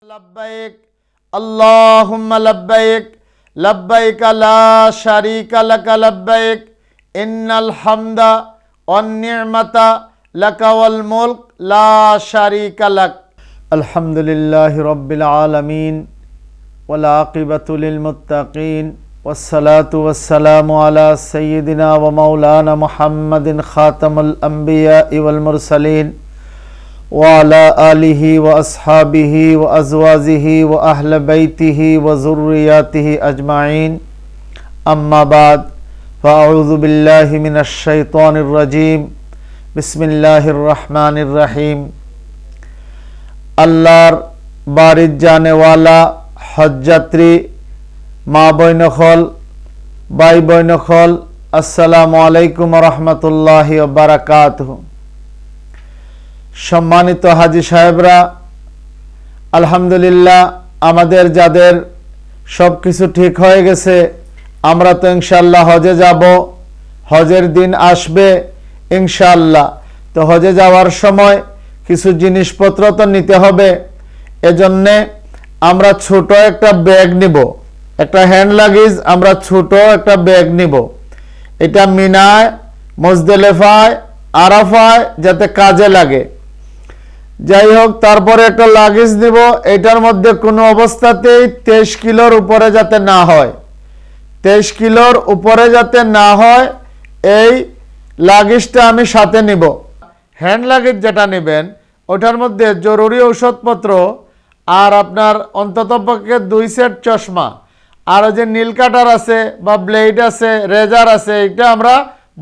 लब्बैक अल्लाहुम्मा लब्बैक लब्बैक ला शरीका लक लब्बैक इन्नल हम्दा one निअमता luck वल मुल्क ला शरीका लक। अल्हम्दुलिल्लाहि रब्बिल आलमीन वल आक़िबतु लिल मुत्तक़ीन वस्सलातु वस्सलामु अला सय्यिदिना व मौलाना मुहम्मदिन खातमुल अंबिया वल मुरसलीन वाला आलिहि व अस्हाबिहि व अज़वाजिहि व अहल बैतिहि व ज़ुर्रिय्यातिहि अजमाइन अम्मा बाद फ़अऊज़ु बिल्लाहि मिनश शैतानिर रजीम बिस्मिल्लाहिर रहमानिर रहीम। अल्लाहर बारित जाने वाला हज यात्री माँ बहनखल भाई बहनखल अस्सलामु आलैकुम व रहमतुल्लाहि व बाराकातुहु। सम्मानित हाजी साहेबरा, আলহামদুলিল্লাহ আমাদের যাদের সব কিছু ঠিক হয়ে গেছে আমরা তো ইনশাআল্লাহ হজে যাব, হজের দিন আসবে ইনশাআল্লাহ। তো হজে যাওয়ার সময় কিছু জিনিসপত্র তো নিতে হবে, এজন্যে আমরা ছোট একটা ব্যাগ নিব, একটা হ্যান্ড লাগেজ আমরা ছোট একটা ব্যাগ নিব। এটা মিনায়, মুজদালিফায়, আরাফায় যাতে কাজে লাগে। যাই হোক, তারপরে একটা লাগেজ নিব, এটার মধ্যে কোনো অবস্থাতেই 23 কিলোর উপরে যাতে না হয়, 23 কিলোর উপরে যাতে না হয় এই লাগেজটা আমি সাথে নিব। হ্যান্ড লাগেজ যেটা নেবেন ওটার মধ্যে জরুরি ঔষধপত্র আর আপনার অন্ততপক্ষে 2 সেট চশমা আর যে নীল কাটার আছে বা ব্লেড আছে, রেজার আছে, এটা আমরা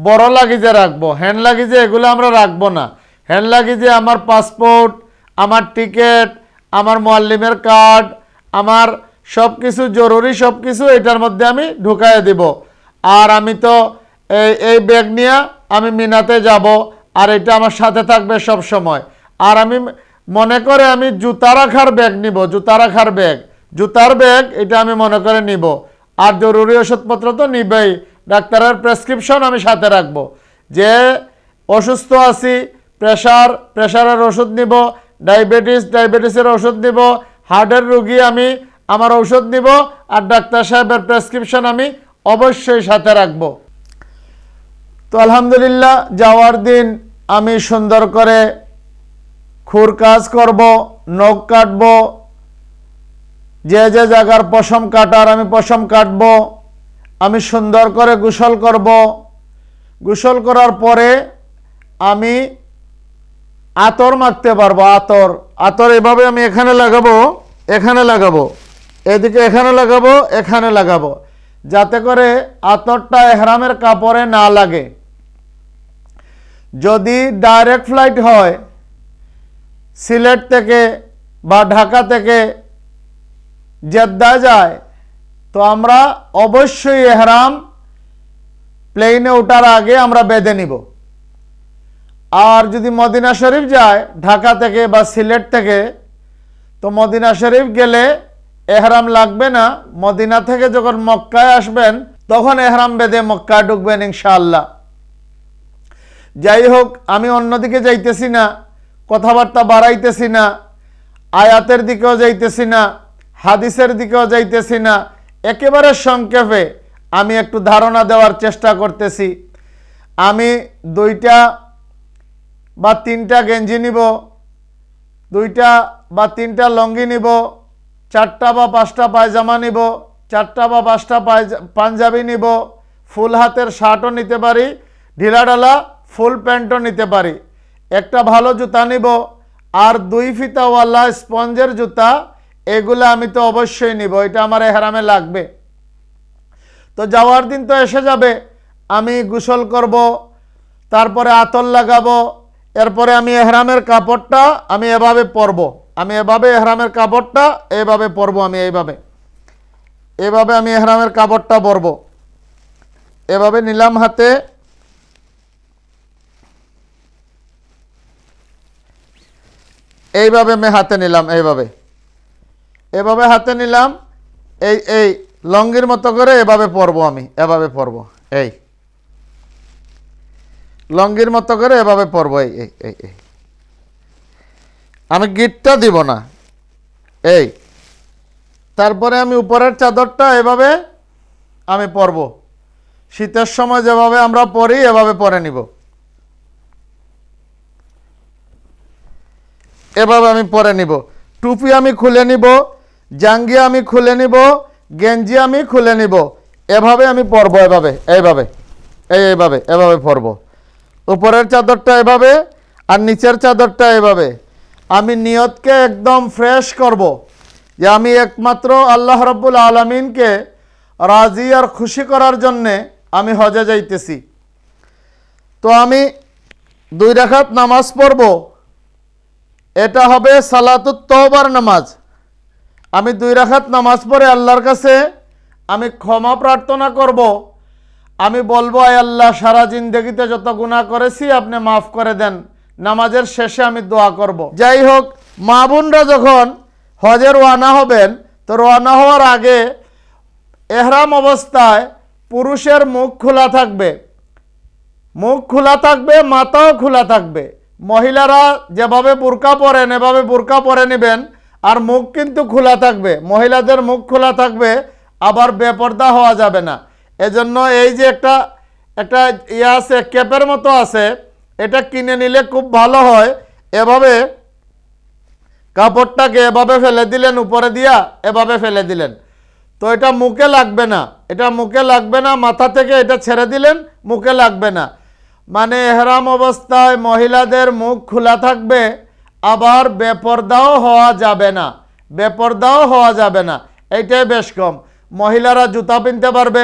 বড় লাগেজে রাখবো। হ্যান্ড লাগেজে এগুলো আমরা রাখবো না। হ্যান্ড লাগেজে আমার পাসপোর্ট, আমার টিকিট, আমার মুআল্লিমের কার্ড, আমার সব কিছু জরুরি সব কিছু এটার মধ্যে আমি ঢুকাইয়ে দিব। আর আমি তো এই ব্যাগ নিয়ে আমি মিনাতে যাব, আর এটা আমার সাথে থাকবে সব সময়। আর আমি মনে করে আমি জুতা রাখার ব্যাগ নিব, জুতা রাখার ব্যাগ, জুতার ব্যাগ এটা আমি মনে করে নিব। আর জরুরি ওষুধপত্র তো নিবেই, ডাক্তারের প্রেসক্রিপশন আমি সাথে রাখবো। যে অসুস্থ আছি, প্রেশারের ওষুধ নিব, ডায়াবেটিসের ওষুধ নিব, হার্টের রোগী আমি আমার ঔষধ নিব, আর ডাক্তার সাহেবের প্রেসক্রিপশন আমি অবশ্যই সাথে রাখব। তো আলহামদুলিল্লাহ যাওয়ার দিন আমি সুন্দর করে খুর কাজ করব, নখ কাটব, যে যে জায়গার পশম কাটার আমি পশম কাটব, আমি সুন্দর করে গোসল করব। গোসল করার পরে আমি আতর মাখতে পারবো। আতর এভাবে আমি এখানে লাগাবো, এখানে লাগাবো, এদিকে এখানে লাগাবো, এখানে লাগাবো, যাতে করে আতরটা এহরামের কাপড়ে না লাগে। যদি ডাইরেক্ট ফ্লাইট হয় সিলেট থেকে বা ঢাকা থেকে জেদ্দা যায়, তো আমরা অবশ্যই এহরাম প্লেনে ওঠার আগে আমরা বেঁধে নিব। আর যদি মদিনা শরীফ যায় ঢাকা থেকে বা সিলেট থেকে, তো মদিনা শরীফ গেলে এহরাম লাগবে না। মদিনা থেকে যখন মক্কায় আসবেন তখন এহরাম বেঁধে মক্কায় ঢুকবেন ইনশাআল্লাহ। যাই হোক, আমি অন্যদিকে যাইতেছি না, কথাবার্তা বাড়াইতেছি না, আয়াতের দিকেও যাইতেছি না, হাদিসের দিকেও যাইতেছি না, একেবারে সংক্ষেপে আমি একটু ধারণা দেওয়ার চেষ্টা করতেছি। আমি 2টা বা 3টা গেঞ্জি নিব, 2টা বা 3টা লঙ্গি নিব, 4টা বা 5টা পায়জামা নিব, 4টা বা 5টা পাঞ্জাবি নিব, ফুল হাতের শার্টও নিতে পারি, ঢিলাঢালা ফুল প্যান্টও নিতে পারি, একটা ভালো জুতা নিব, আর 2 ফিতাওয়ালা স্পঞ্জের জুতা, এগুলো আমি তো অবশ্যই নিব, এটা আমার এহরামে লাগবে। তো যাওয়ার দিন তো এসে যাবে, আমি গোসল করব, তারপরে আতর লাগাবো, এরপরে আমি এহরামের কাপড়টা আমি এভাবে পরব, আমি এভাবে এহরামের কাপড়টা এভাবে পরব, আমি এভাবে আমি এহরামের কাপড়টা পরব। এভাবে নিলাম হাতে, এইভাবে আমি হাতে নিলাম, এভাবে হাতে নিলাম, এই লঙ্গির মতো করে এভাবে পরব, আমি এভাবে পরব, এই লঙ্গির মতো করে এভাবে পরব। এই আমি গিটটা দিব না, এই, তারপরে আমি উপরের চাদরটা এভাবে আমি পরব, শীতের সময় যেভাবে আমরা পরি এভাবে পরে নিব, এভাবে আমি পরে নিব। টুপি আমি খুলে নিব, জাঙ্গি আমি খুলে নিব, গেঞ্জি আমি খুলে নিব, এভাবে আমি পরব, এভাবে এইভাবে এইভাবে এভাবে পরব। উপরের চাদরটা এভাবে আর নিচের চাদরটা এভাবে। আমি নিয়তকে একদম ফ্রেশ করব যে আমি একমাত্র আল্লাহ রাব্বুল আলামিনকে রাজি আর খুশি করার জন্যে আমি হজে যাইতেছি। তো আমি 2 রাকাত নামাজ পড়ব, এটা হবে সালাতুত তওবার নামাজ। আমি 2 রাকাত নামাজ পড়ে আল্লাহর কাছে আমি ক্ষমা প্রার্থনা করব। আমি বলবো, আয় আল্লাহ, সারা জিন্দেগিতে যত গুনাহ করেছি আপনি মাফ করে দেন। নামাজের শেষে আমি দোয়া করব। যাই হোক, মা বোনরা যখন হজে রওনা হবেন, তো রওনা হওয়ার আগে এহরাম অবস্থায় পুরুষের মুখ খোলা থাকবে, মুখ খোলা থাকবে, মাথাও খোলা থাকবে। মহিলারা যেভাবে বুরকা পরেন এভাবে বুরকা পরে নেবেন, আর মুখ কিন্তু খোলা থাকবে। মহিলাদের মুখ খোলা থাকবে, আবার বেপর্দা হওয়া যাবে না। এজন্য এই যে একটা ইয়ে আছে, ক্যাপের মতো আছে, এটা কিনে নিলে খুব ভালো হয়। এভাবে কাপড়টাকে এভাবে ফেলে দিলেন, উপরে দিয়া এভাবে ফেলে দিলেন, তো এটা মুখে লাগবে না, এটা মুখে লাগবে না, মাথা থেকে এটা ছেড়ে দিলেন, মুখে লাগবে না। মানে এহরাম অবস্থায় মহিলাদের মুখ খোলা থাকবে, আবার বেপর্দাও হওয়া যাবে না, বেপর্দাও হওয়া যাবে না, এইটাই বেশ কম। মহিলারা জুতা কিনতে পারবে,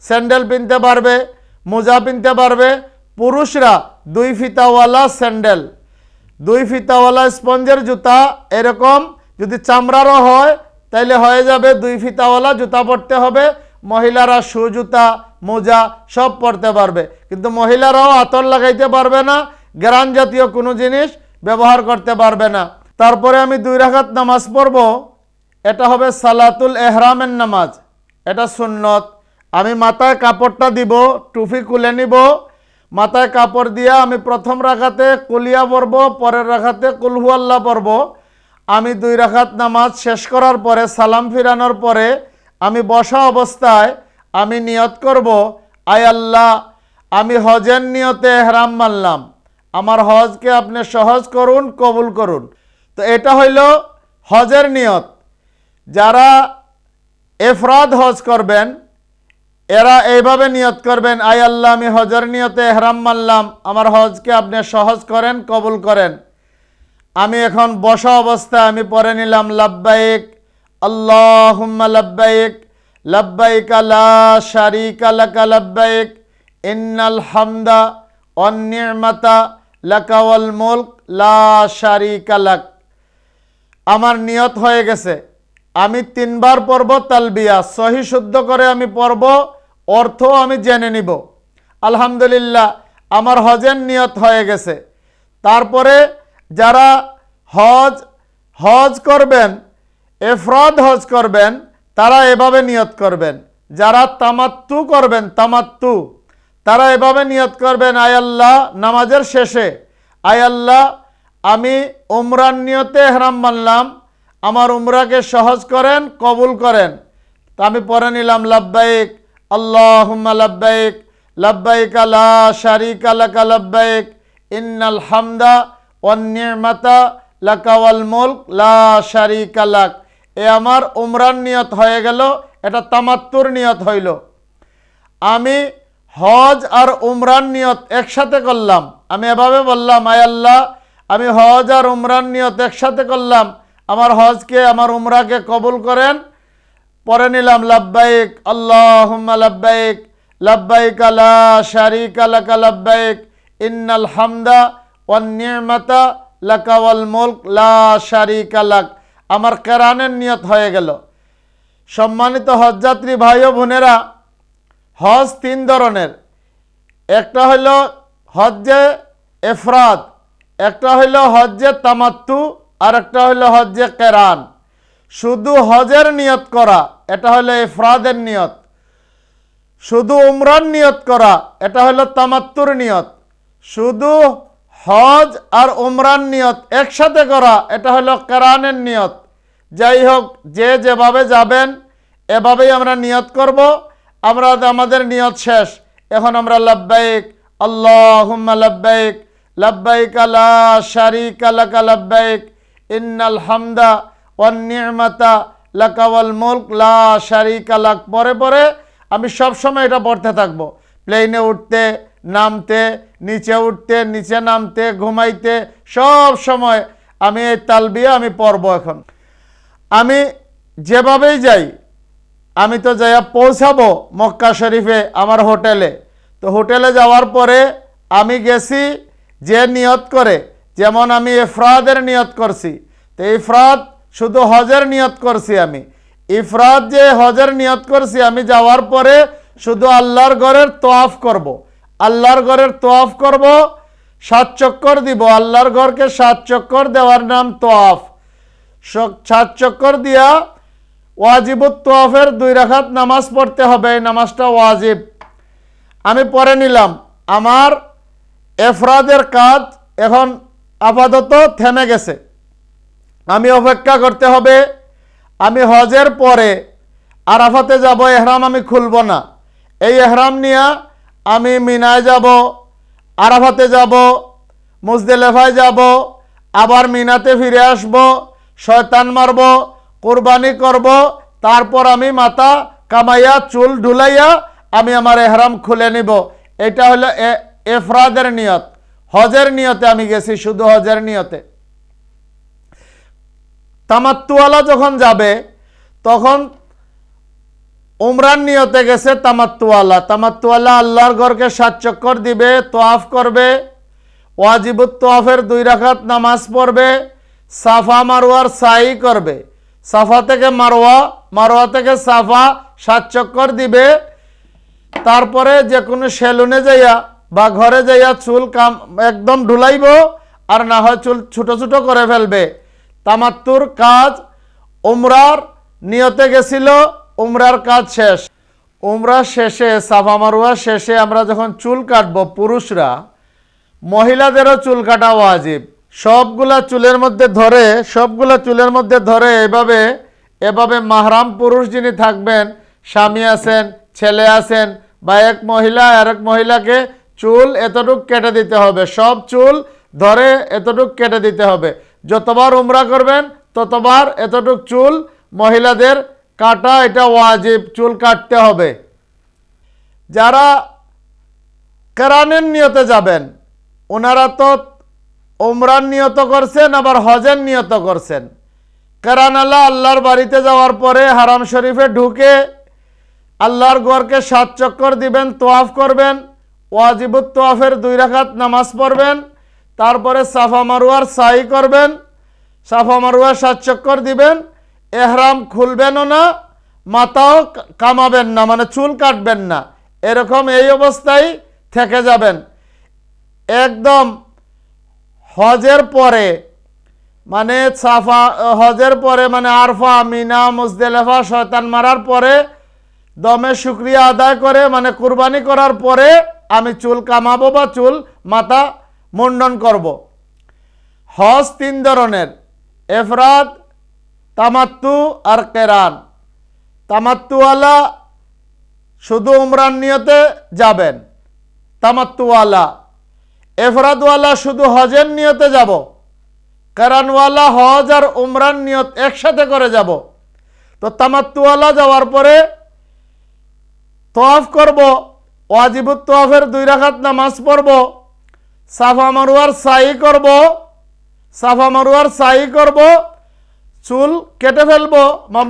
স্যান্ডেল কিনতে পারবে, মোজা কিনতে পারবে। পুরুষরা 2 ফিতাওয়ালা স্যান্ডেল, 2 ফিতাওয়ালা স্পঞ্জের জুতা, এরকম যদি চামড়ারও হয় তাইলে হয়ে যাবে। 2 ফিতাওয়ালা জুতা পরতে হবে। মহিলারা শু জুতা, মোজা সব পরতে পারবে, কিন্তু মহিলারাও আতর লাগাইতে পারবে না, গ্রান জাতীয় কোনো জিনিস ব্যবহার করতে পারবে না। তারপরে আমি 2 রাকাত নামাজ পড়ব, এটা হবে সালাতুল এহরামের নামাজ, এটা সুন্নত। আমি মাথায় কাপড়টা দিব, টুপি খুলে নিব, মাথায় কাপড় দিয়ে আমি প্রথম রাকাতে কুলিয়া পড়ব, পরের রাকাতে কুল হুয়াল্লাহ পড়ব। আমি 2 রাকাত নামাজ শেষ করার পরে, সালাম ফিরানোর পরে আমি বসা অবস্থায় আমি নিয়ত করব, আয় আল্লাহ, আমি হজের নিয়তে এহরাম মানলাম, আমার হজকে আপনি সহজ করুন, কবুল করুন। তো এটা হইল হজের নিয়ত। যারা ইফরাদ হজ করবেন এরা এইভাবে নিয়ত করবেন, আয় আল্লাহ, আমি হজের নিয়তে এহরাম মানলাম, আমার হজকে আপনি সহজ করেন, কবুল করেন। আমি এখন বসা অবস্থায় আমি পড়ে নিলাম, লাব্বাইক আল্লাহুম্মা লাব্বাইক, লাব্বাইক লা শারীকা লাকা লাব্বাইক, ইন্নাল হামদা ওয়ান নি'মাতা লাকা ওয়াল মুলক লা শারীকা লাক। আমার নিয়ত হয়ে গেছে। আমি 3 বার পড়ব তালবিয়া, সহি শুদ্ধ করে আমি পড়ব, অর্থ আমি জেনে নিব। আলহামদুলিল্লাহ, আমার হজের নিয়ত হয়ে গেছে। তারপরে যারা হজ করবেন, ইফরাদ হজ করবেন, তারা এভাবে নিয়ত করবেন। যারা তামাত্তু করবেন, তামাত্তু, তারা এভাবে নিয়ত করবেন, আয় আল্লাহ, নামাজের শেষে, আয় আল্লাহ, আমি উমরার নিয়তে ইহরাম মানলাম, আমার উমরাকে সহজ করেন, কবুল করেন। তা আমি পড়ে নিলাম, লাব্বাইক আল্লাহুম্মা লাব্বাইক, লাব্বাইক লা শারীকা লাকা লাব্বাইক, ইন্নাল হামদা ওয়ান নি'মাতা লাকা ওয়াল মুলক লা শারীকা লাক। এ আমার উমরার নিয়ত হয়ে গেল, এটা তামাত্তুর নিয়ত হইল। আমি হজ আর উমরার নিয়ত একসাথে করলাম। আমি এভাবে বললাম, আয় আল্লাহ, আমি হজ আর উমরার নিয়ত একসাথে করলাম, আমার হজকে, আমার উমরাকে কবুল করেন। পরে নিলাম, লাব্বাইক আল্লাহুম্মা লাব্বাইক, লাব্বাইক লা শারীকা লাকা লাব্বাইক, ইন্নাল হামদা ওয়ান নি'মাতা লাকা ওয়াল মুলক লা শারীকা লাক। আমার কেরানের নিয়ত হয়ে গেল। সম্মানিত হজযাত্রী ভাই ও বোনেরা, হজ 3 ধরনের। একটা হইল হজ্জে ইফরাদ, একটা হইল হজ্জে তামাত্তু, আর একটা হইল হজ্জে কেরান। শুধু হজের নিয়ত করা, এটা হইল ইফরাদের নিয়ত। শুধু উমরার নিয়ত করা, এটা হইল তামাত্তুর নিয়ত। শুধু হজ আর উমরার নিয়ত একসাথে করা, এটা হইল কেরানের নিয়ত। যাই হোক, যে যেভাবে যাবেন এভাবেই আমরা নিয়ত করব। আমরা আমাদের নিয়ত শেষ, এখন আমরা লাব্বাইক আল্লাহুম্মা লাব্বাইক লাব্বাইক লা শারীকা লাকা লাব্বাইক ইন্নাল হামদা ওয়ান নি'মাতা লাকা ওয়াল মুলক লা শারীকা লাক পরে পরে আমি সব সময় এটা পড়তে থাকবো। প্লেনে উঠতে নামতে, নিচে উঠতে নিচে নামতে, ঘুমাইতে, সব সময় আমি এই তালবিয়া আমি পড়ব। এখন আমি যেভাবেই যাই, আমি তো যাইয়া পৌঁছাবো মক্কা শরীফে আমার হোটেলে। তো হোটেলে যাওয়ার পরে আমি গেছি যে নিয়ত করে, যেমন আমি ইফরাদের নিয়ত করছি, তো ইফরাদ শুধু হজের নিয়ত করছি। আমি ইফরাদ যে হজের নিয়ত করছি, আমি যাওয়ার পরে শুধু আল্লাহর ঘরের তোয়াফ করব। আল্লাহর ঘরের তোয়াফ করব, 7 চক্কর দিব। আল্লাহর ঘরকে 7 চক্কর দেওয়ার নাম তোয়াফ। 7 চক্কর দিয়া ওয়াজিবুত তোয়াফের 2 রাকাত নামাজ পড়তে হবে। এই নামাজটা ওয়াজিব। আমি পড়ে নিলাম। আমার ইফরাদের কাজ এখন আপাতত থেমে গেছে, আমি অপেক্ষা করতে হবে। আমি হজের পরে আরাফাতে যাব, এহরাম আমি খুলব না। এই এহরাম নিয়ে আমি মিনায় যাব, আরাফাতে যাব, মুজদেলেফায় যাব, আবার মিনাতে ফিরে আসব, শয়তান মারব, কুরবানি করব, তারপর আমি মাথা কামাইয়া চুল ঢুলাইয়া আমি আমার এহরাম খুলে নিব। এটা হলো ইফরাদের নিয়ত। হজের নিয়তে আমি গেছি, শুধু হজের নিয়তে। তামাত্তুওয়ালা যখন যাবে তখন উমরার নিয়তে গেছে তামাত্তুওয়ালা। তামাত্তুওয়ালা আল্লাহর ঘরকে 7 চক্কর দিবে, তোয়াফ করবে, ওয়াজিবুত তোয়াফের 2 রাকাত নামাজ পড়বে, সাফা মারওয়ার সাই করবে, সাফা থেকে মারওয়া, মারওয়া থেকে সাফা 7 চক্কর দিবে। তারপরে যে কোনো সেলুনে যাইয়া বা ঘরে যাইয়া চুল একদম ঢুলাইব, আর না হয় চুল ছোট ছোট করে ফেলবে। তামাত্তুর কাজ উমরার নিয়তে গেছিল, উমরার কাজ শেষ। উমরা শেষে, সাফা মারওয়া শেষে আমরা যখন চুল কাটবো পুরুষরা, মহিলাদেরও চুল কাটা ওয়াজিব। সবগুলা চুলের মধ্যে ধরে এভাবে মাহরাম পুরুষ যিনি থাকবেন, স্বামী আছেন, ছেলে আছেন, বা এক মহিলা আর এক মহিলাকে চুল এতটুক কেটে দিতে হবে। সব চুল ধরে এতটুক কেটে দিতে হবে। যতবার উমরা করবেন ততবার এতটুক চুল মহিলাদের কাটা, এটা ওয়াজিব, চুল কাটতে হবে। যারা কেরানের নিয়তে যাবেন, ওনারা তো উমরার নিয়ত করছেন, আবার হজের নিয়ত করছেন। কেরানালা আল্লাহর বাড়িতে যাওয়ার পরে হারাম শরীফে ঢুকে আল্লাহর ঘরকে 7 চক্কর দিবেন, তোয়াফ করবেন, ওয়াজিবুত তোয়াফের 2 রাকাত নামাজ পড়বেন, তারপরে সাফা মারওয়ার সাই করবেন, সাফা মারওয়ার 7 চক্কর দিবেন, এহরাম খুলবেনও না, মাথাও কামাবেন না, মানে চুল কাটবেন না। এরকম এই অবস্থায় থেকে যাবেন। একদম হজের পরে, মানে হজের পরে, মানে আরফা, মিনা, মুজদেলেফা, শয়তান মারার পরে দমে শুকরিয়া আদায় করে, মানে কুরবানি করার পরে আমি চুল কামাবো বা চুল মাথা মুন্ডন করব। হজ 3 ধরনের: ইফরাদ, তামাত্তু আর কেরান। তামাত্তুওয়ালা শুধু উমরার নিয়তে যাবেন, তামাত্তুওয়ালা। ইফরাদওয়ালা শুধু হজের নিয়তে যাব, কেরানওয়ালা হজ আর উমরার নিয়ত একসাথে করে যাব। তো তামাত্তুওয়ালা যাওয়ার পরে তোয়াফ করব, ওয়াজিবুত তোয়াফের 2 রাকাত নামাজ পড়ব, সাফা মারওয়ার সাই করব, চুল কেটে ফেলবো,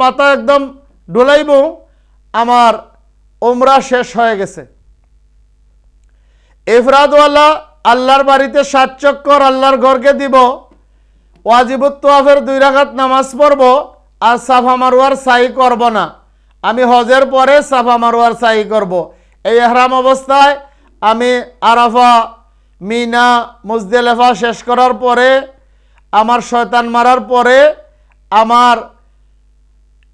মাথা একদম ঢুলাইব, আমার উমরা শেষ হয়ে গেছে। ইফরাদওয়ালা আল্লাহর বাড়িতে 7 চক্কর আল্লাহর ঘরকে দিব, ওয়াজিবুত তোয়াফের 2 রাকাত নামাজ পড়ব, আর সাফা মারওয়ার সাই করব না। আমি হজের পরে সাফা মারওয়ার সাই করব। এই ইহরাম অবস্থায় আমি আরাফা, মিনা, মুজদেলেফা শেষ করার পরে, আমার শয়তান মারার পরে আমার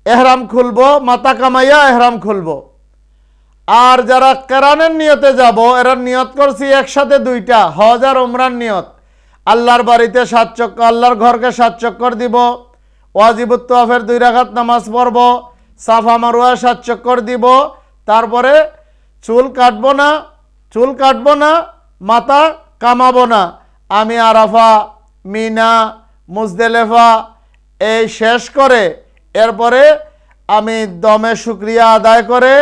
এহরাম খুলব, মাথা কামাইয়া এহরাম খুলব। আর যারা কেরানের নিয়তে যাব, এরা নিয়ত করছি একসাথে 2টা, হজ আর উমরার নিয়ত। আল্লাহর বাড়িতে 7 চক্কর, আল্লাহর ঘরকে 7 চক্কর দিব, ওয়াজিবুত তাওয়াফের 2 রাকাত নামাজ পড়ব, সাফা মারওয়া 7 চক্কর দিব, তারপরে চুল কাটবো না, মাথা কামাবো না। আমি আরাফা, মিনা, মুজদেলেফা এই শেষ করে এরপরে আমি দমে শুকরিয়া আদায় করে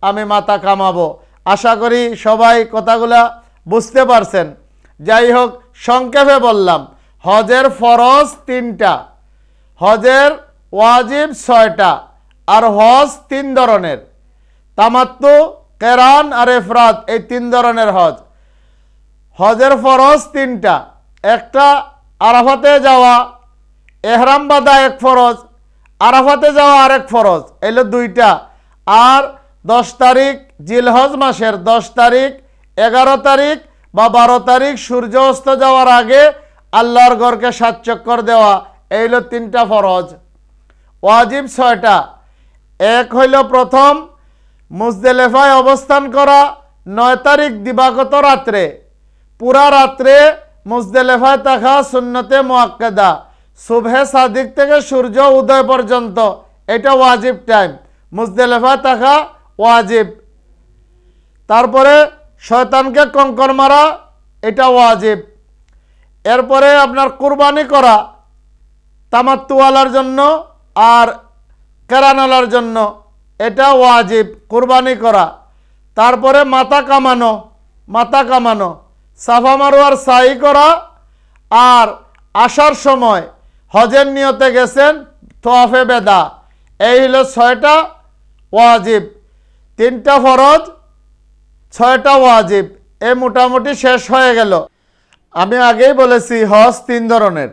আমি মাথা কামাবো। আশা করি সবাই কথাগুলা বুঝতে পারছেন। যাই হোক, সংক্ষেপে বললাম, হজের ফরজ 3টা, হজের ওয়াজিব 6টা, আর হজ 3 ধরনের, তামাত্তু, কেরান আর ইফরাদ, এই 3 ধরনের হজ। হজের ফরজ 3টা, একটা আরাফাতে যাওয়া, এহরাম বাঁধা এক ফরজ, আরাফাতে যাওয়া আরেক ফরজ, এলো 2টা। আর 10 তারিখ জিলহজ মাসের 10 তারিখ, 11 তারিখ বা 12 তারিখ সূর্য অস্ত যাওয়ার আগে আল্লাহর ঘরকে 7 চক্কর দেওয়া, এইলো 3টা ফরজ। ওয়াজিব 6টা, এক হইল প্রথম মুজদেলেফায় অবস্থান করা, 9 তারিখ দিবাগত রাত্রে, পুরা রাত্রে মুজদেলেফায় থাকা সুন্নতে মুআক্কাদা, সুবহে সাদিক থেকে সূর্য উদয় পর্যন্ত, এটা ওয়াজিব টাইম, মুজদেলেফায় থাকা ওয়াজিব। তারপরে শয়তানকে কঙ্কর মারা, এটা ওয়াজিব। এরপরে আপনার কুরবানি করা, তামাত্তুওয়ালার জন্য আর কেরানওয়ালার জন্য, এটা ওয়াজিব, কুরবানি করা। তারপরে মাথা কামানো, সাফা মারওয়ার সাই করা, আর আসার সময় হজের নিয়তে গেছেন তোয়াফে বেদা, এই হলো 6টা ওয়াজিব। 3টা ফরজ, 6টা ওয়াজিব, এ মোটামুটি শেষ হয়ে গেল। আমি আগেই বলেছি হজ 3 ধরনের।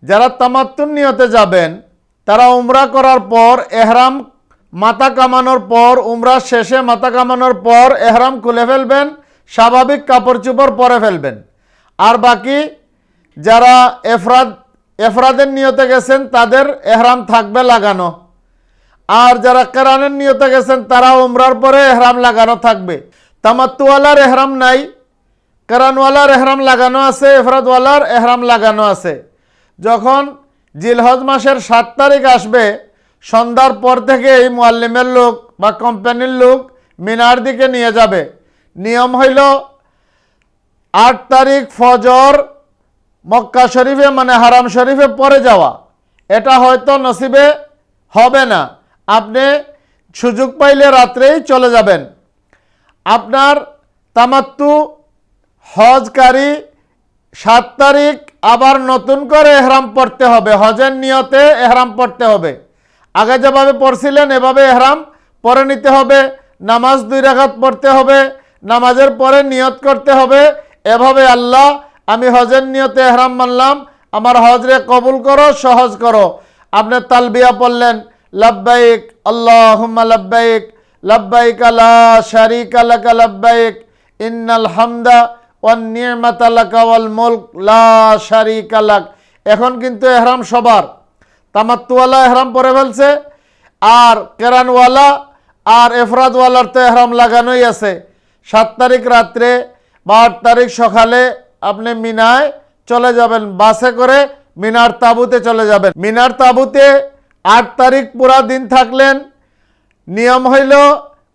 যারা তামাত্তুর নিয়তে যাবেন তারা উমরা করার পর এহরাম, মাথা কামানোর পর, উমরা শেষে মাথা কামানোর পর এহরাম খুলে ফেলবেন, স্বাভাবিক কাপড় চোপড় পরে ফেলবেন। আর বাকি যারা এফরাদের নিয়তে গেছেন তাদের এহরাম থাকবে লাগানো, আর যারা কেরানের নিয়তে গেছেন তারা উমরার পরে এহরাম লাগানো থাকবে। তামাত্তুওয়ালার এহরাম নাই, কেরানওয়ালার এহরাম লাগানো আছে, এফরাদওয়ালার এহরাম লাগানো আছে। যখন জিলহজ মাসের 7 তারিখ আসবে, সন্ধ্যার পর থেকে এই মুআল্লিমের লোক বা কোম্পানির লোক মিনার দিকে নিয়ে যাবে। নিয়ম হইল 8 তারিখ ফজর মক্কা শরীফে মানে হারাম শরীফে পরে যাওয়া, এটা হয়তো নসিবে হবে না, আপনি সুযোগ পাইলে রাত্রেই চলে যাবেন। আপনার তামাত্তু হজকারী 7 তারিখ আবার নতুন করে এহরাম পড়তে হবে, হজের নিয়তে এহরাম পড়তে হবে। আগে যেভাবে পড়ছিলেন এভাবে এহরাম পরে নিতে হবে, নামাজ 2 রাকাত পড়তে হবে, নামাজের পরে নিয়ত করতে হবে, এভাবে আল্লাহ আমি হজের নিয়তে এহরাম মানলাম, আমার হজরে কবুল করো, সহজ করো। আপনি তালবিয়া পড়লেন, লাব্বাইক আল্লাহুম্মা লাব্বাইক, লাব্বাইক লা শারীকা লাকা লাব্বাইক, ইন্নাল হামদা ওয়ান নি'মাতা লাকা ওয়াল মুলক লা শারীকা লাক। এখন কিন্তু এহরাম সবার, তামাত্তুওয়ালা এহরাম পরে ফেলছে, আর কেরানওয়ালা আর এফরাদওয়ালার তো এহরাম লাগানোই আছে। 7 তারিখ রাত্রে বা 8 তারিখ সকালে আপনি মিনায় চলে যাবেন, বাসে করে মিনার তাঁবুতে চলে যাবেন। মিনার তাঁবুতে 8 তারিখ পুরা দিন থাকলেন। নিয়ম হইল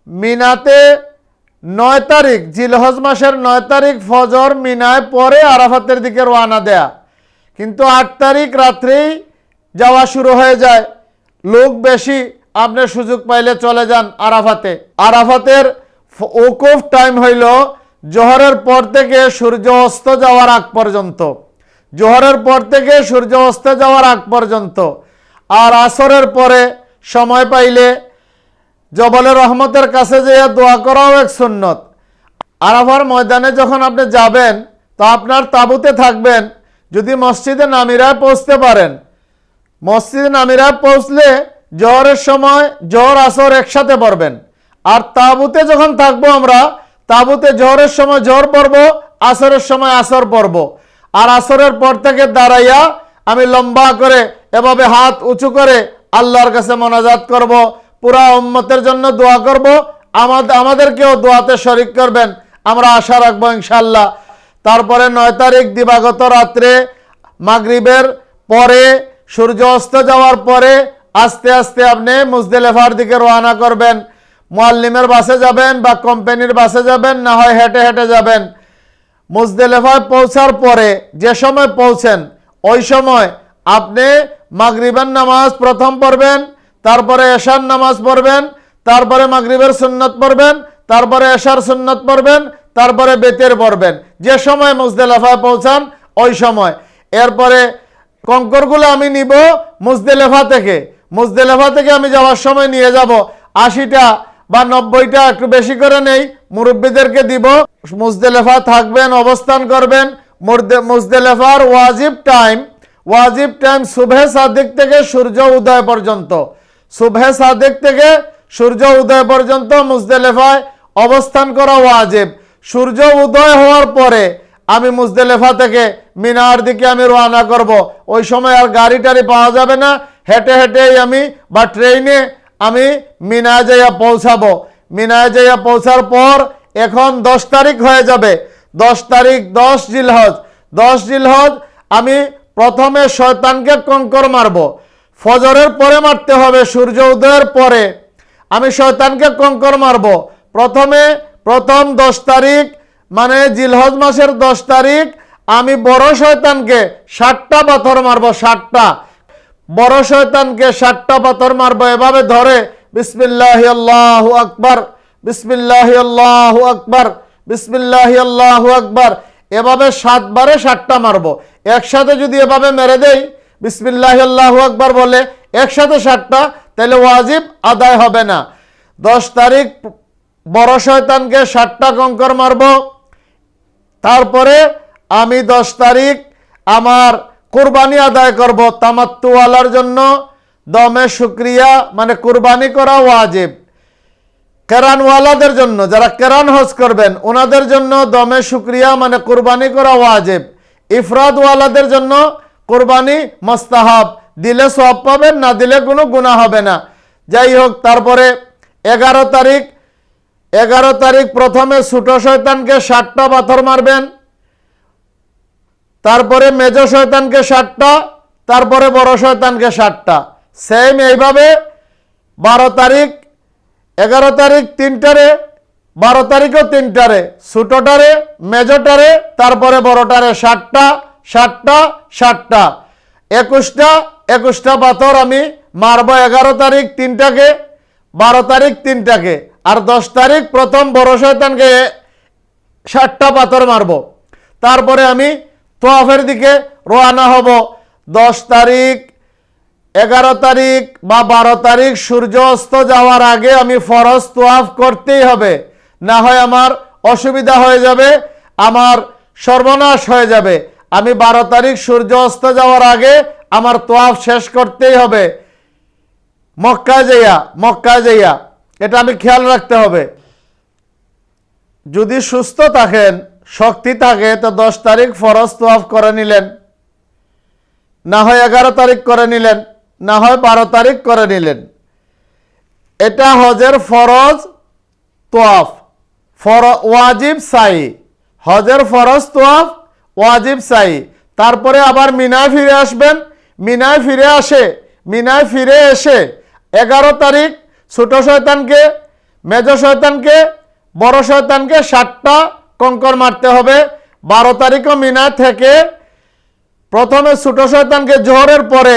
মিনাতে 9 তারিখ জিলহজ মাসের 9 তারিখ ফজর মিনায় পরে আরাফাতের দিকে রওনা দেয়া, কিন্তু 8 তারিখ রাত্রেই যাওয়া শুরু হয়ে যায়, লোক বেশি, আপনি সুযোগ পাইলে চলে যান আরাফাতে। আরাফাতের ওকুফ টাইম হইল জোহরের পর থেকে সূর্য অস্ত যাওয়ার আগ পর্যন্ত, জোহরের পর থেকে সূর্য অস্ত যাওয়ার আগ পর্যন্ত। আর আসরের পরে সময় পাইলে জবলে রহমতের কাছে যেয়ে দোয়া করাও এক সুন্নত। আরাফার ময়দানে যখন আপনি যাবেন তো আপনার তাঁবুতে থাকবেন। যদি মসজিদে নামিরায় পৌঁছতে পারেন, মসজিদে নামিরায় পৌঁছলে জোহরের সময় জোহর আসর একসাথে পড়বেন। আর তাঁবুতে যখন থাকবো আমরা, তাঁবুতে জোহরের সময় জোহর পড়ব, আসরের সময় আসর পড়ব। আর আসরের পর থেকে দাঁড়াইয়া আমি লম্বা করে এভাবে হাত উঁচু করে আল্লাহর কাছে মোনাজাত করব, পুরা উম্মতের জন্য দোয়া করব, আমাদেরকেও দোয়াতে শরিক করবেন, আমরা আশা রাখবো ইনশাআল্লাহ। তারপরে 9 তারিখ দিবাগত রাত্রে মাগরিবের পরে সূর্য অস্ত যাওয়ার পরে আস্তে আস্তে আপনি মুজদালিফার দিকে রওনা করবেন। মুআল্লিমের বাসে যাবেন বা কোম্পানির বাসে যাবেন, না হয় হেঁটে হেঁটে যাবেন। মুজদালিফায় পৌঁছার পরে যে সময় পৌঁছেন ওই সময় আপনি মাগরিবের নামাজ প্রথম পড়বেন, তারপরে এশার নামাজ পড়বেন, তারপরে মাগরিবের সুন্নত পড়বেন, তারপরে এশার সুন্নত পড়বেন, তারপরে বেতের পড়বেন। যে সময় মুজদালিফায় পৌঁছান ওই সময়। এরপরে কঙ্করগুলো আমি নিব মুজদালিফা থেকে। মুজদালিফা থেকে আমি যাওয়ার সময় নিয়ে যাব 80টা বা 90টা, একটু বেশি করে নেই, মুরব্বীদেরকে দিব। মুজদালিফা থাকবেন, অবস্থান করবেন। মুজদালিফার ওয়াজিব টাইম সুবহে সাদিক থেকে সূর্য উদয় পর্যন্ত। সুবহে সাদিক থেকে সূর্য উদয় পর্যন্ত মুজদালিফায় অবস্থান করা ওয়াজিব। সূর্য উদয় হওয়ার পরে আমি মুজদালিফা থেকে মিনার দিকে আমি রওনা করব। ওই সময় আর গাড়ি টাড়ি পাওয়া যাবে না, হেঁটে হেঁটেই আমি বা ট্রেনে আমি মিনায় যাইয়া পৌঁছাবো। মিনায় যাইয়া পৌঁছার পর এখন 10 তারিখ হয়ে যাবে। 10 তারিখ 10 জিলহজ। 10 জিলহজ আমি প্রথমে শয়তানকে কঙ্কর মারব। ফজরের পরে মারতে হবে, সূর্য উদয়ের পরে আমি শয়তানকে কঙ্কর মারব। প্রথম 10 তারিখ মানে জিলহজ মাসের 10 তারিখ আমি বড় শয়তানকে 60টা পাথর মারব। 60টা বড় শয়তানকে 60টা পাথর মারব। এভাবে ধরে বিসমিল্লাহি আল্লাহু আকবার, বিসমিল্লাহি আল্লাহু আকবার, বিসমিল্লাহি আল্লাহু আকবার, এভাবে 7 বারে 60টা মারব। একসাথে যদি এভাবে মেরে দেই বিসমিল্লাহি আল্লাহু আকবার বলে একসাথে 60টা, তাহলে ওয়াজিব আদায় হবে না। 10 তারিখ বড় শয়তানকে 60টা কঙ্কর মারব। তারপরে আমি 10 তারিখ আমার কুরবানি আদায় করব তামাত্তুওয়ালার জন্য। দমে শুকরিয়া মানে কুরবানি করা ওয়াজিব। কেরানওয়ালাদের জন্য, যারা কেরান হজ করবেন ওনাদের জন্য দমে শুকরিয়া মানে কুরবানি করা ওয়াজিব। ইফরাদওয়ালাদের জন্য কুরবানি মুস্তাহাব, দিলে সওয়াব পাবেন, না দিলে কোনো গুনাহ হবে না। যাই হোক, তারপরে 11 তারিখ প্রথমে ছোট শয়তানকে 60টা পাথর মারবেন, তারপরে মেজ শয়তানকে 60টা, তারপরে বড় শয়তানকে 60টা। সেম এইভাবে 12 তারিখ 11 তারিখ 3টারে, 12 তারিখও 3টারে, ছোটটারে মেজটারে, তারপরে বড়টারে 60টা 60টা 60টা। 21টা পাথর আমি মারব। 11 তারিখ 3টাকে, 12 তারিখ 3টাকে, আর 10 তারিখ প্রথম বড় শয়তানকে 60টা পাথর মারব। তারপরে আমি তোয়াফের দিকে রওনা হব। 10 তারিখ 11 তারিখ বা 12 তারিখ সূর্য অস্ত যাওয়ার আগে আমি ফরজ তোয়াফ করতেই হবে, না হয় আমার অসুবিধা হয়ে যাবে, আমার সর্বনাশ হয়ে যাবে। আমি 12 তারিখ সূর্য অস্ত যাওয়ার আগে আমার তোয়াফ শেষ করতেই হবে মক্কায় যাইয়া। এটা আমি খেয়াল রাখতে হবে। যদি সুস্থ থাকেন, শক্তি থাকে, তো 10 তারিখ ফরজ তোয়াফ করে নিলেন, না হয় 11 তারিখ করে নিলেন, না হয় 12 তারিখ করে নিলেন। এটা হজের ফরজ তোয়াফ, ওয়াজিব সাই। হজের ফরজ তোয়াফ ওয়াজিব সাই। তারপরে আবার মিনায় ফিরে আসবেন। মিনায় ফিরে এসে 11 তারিখ ছোট শয়তানকে, মেজ শয়তানকে, বড় শয়তানকে 60টা কঙ্কর মারতে হবে। 12 তারিখও মিনা থেকে প্রথমে ছোট শয়তানকে জোহরের পরে